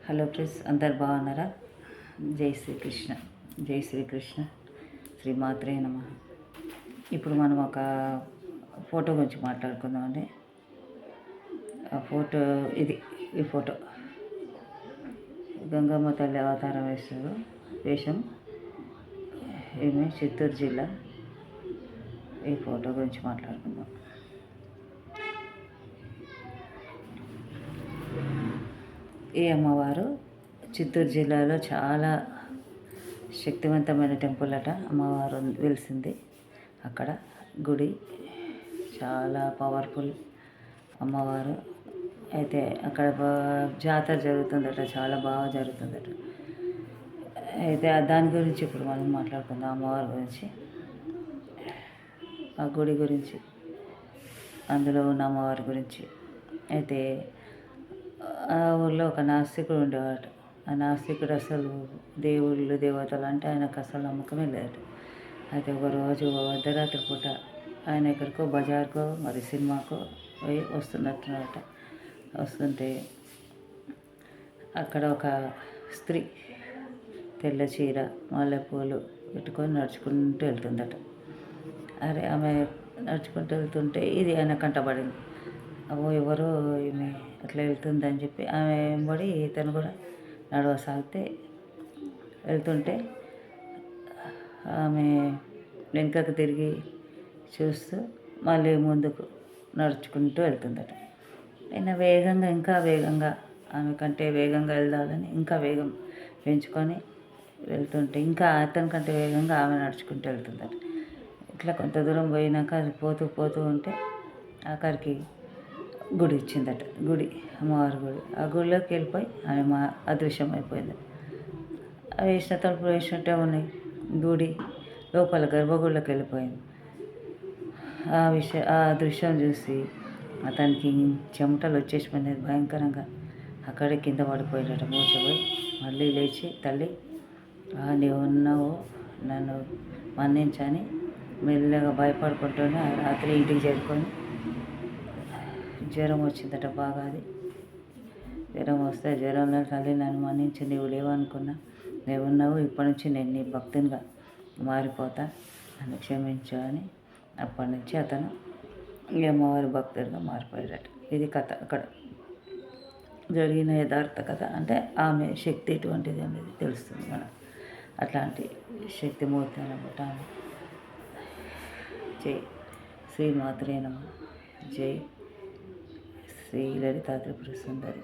Hello friends, అందరు బాగున్నారా? జై శ్రీకృష్ణ, జై శ్రీకృష్ణ, శ్రీమాత్రే నమ. ఇప్పుడు మనం ఒక ఫోటో గురించి మాట్లాడుకుందామండి. ఆ ఫోటో ఈ ఫోటో గంగమ్మ తల్లి అవతారం వేషం. ఈమె చిత్తూరు జిల్లా. ఈ ఫోటో గురించి మాట్లాడుకుందాం. ఈ అమ్మవారు చిత్తూరు జిల్లాలో చాలా శక్తివంతమైన టెంపుల్ అట. అమ్మవారు వెలిసింది అక్కడ. గుడి చాలా పవర్ఫుల్ అమ్మవారు. అయితే అక్కడ జాతర జరుగుతుందట, చాలా బాగా జరుగుతుందట. అయితే దాని గురించి ఇప్పుడు మనం మాట్లాడుకుందాం. అమ్మవారి గురించి, ఆ గుడి గురించి, అందులో ఉన్న అమ్మవారి గురించి. అయితే ఆ ఊళ్ళో ఒక నాస్తికుడు ఉండేవాడు. ఆ నాస్తికుడు అసలు దేవుళ్ళు దేవతలు అంటే ఆయనకు అసలు నమ్మకమే లేదు. అయితే ఒకరోజు అర్ధరాత్రి పూట ఆయన ఎక్కడికో బజార్కో మరి సినిమాకో పోయి వస్తున్నట్టున్నట. వస్తుంటే అక్కడ ఒక స్త్రీ తెల్ల చీర మల్లెపూలు పెట్టుకొని నడుచుకుంటూ వెళ్తుందట. ఆమె నడుచుకుంటూ వెళ్తుంటే ఇది ఆయన కంటపడింది. అవో ఎవరో ఈమె అట్లా వెళ్తుందని చెప్పి ఆమె వెంబడి ఇతను కూడా నడవసాగితే వెళ్తుంటే ఆమె వెనుకకు తిరిగి చూస్తూ మళ్ళీ ముందుకు నడుచుకుంటూ వెళ్తుందట. ఆయన వేగంగా, ఇంకా వేగంగా, ఆమె కంటే వేగంగా వెళ్ళాలని ఇంకా వేగం పెంచుకొని వెళ్తుంటే ఇంకా అతని కంటే వేగంగా ఆమె నడుచుకుంటూ వెళ్తుందట. ఇట్లా కొంత దూరం పోయినాక అది పోతూ ఉంటే ఆఖరికి గుడి ఇచ్చిందట. గుడి, అమ్మవారి గుడి. ఆ గుడిలోకి వెళ్ళిపోయి ఆమె అదృశ్యం అయిపోయింది. వేసిన తలుపులు వేసినట్టే ఉన్నాయి. గుడి లోపల గర్భగుడిలోకి వెళ్ళిపోయింది. ఆ దృశ్యం చూసి అతనికి చెమటలు వచ్చేసిపోయినది భయంకరంగా. అక్కడే కింద పడిపోయాడట, మూర్ఛపోయి. మళ్ళీ లేచి, తల్లి నీవు ఉన్నావు, నన్ను మన్నించని మెల్లగా భయపడుకుంటూనే ఆ రాత్రి ఇంటికి చేరుకొని జ్వరం వచ్చిందట బాగా. అది జ్వరం వస్తే జ్వరంలో తల్లి నన్ను మన్నించి నీవు లేవనుకున్నా, నీవు ఉన్నావు, ఇప్పటి నుంచి నేను నీ భక్తునిగా మారిపోతా, నన్ను క్షమించు అని అప్పటి నుంచి అతను అమ్మవారి భక్తుడిగా మారిపోయాడట. ఇది కథ, అక్కడ జరిగిన యథార్థ కథ. అంటే ఆమె శక్తి ఎటువంటిది అనేది తెలుస్తుంది మనకు. అట్లాంటి శక్తిమూర్తి అన్నమాట ఆమె. జై శ్రీమాత్రే నమః. జై శ్రీ లలితా త్రిపుర సుందరి.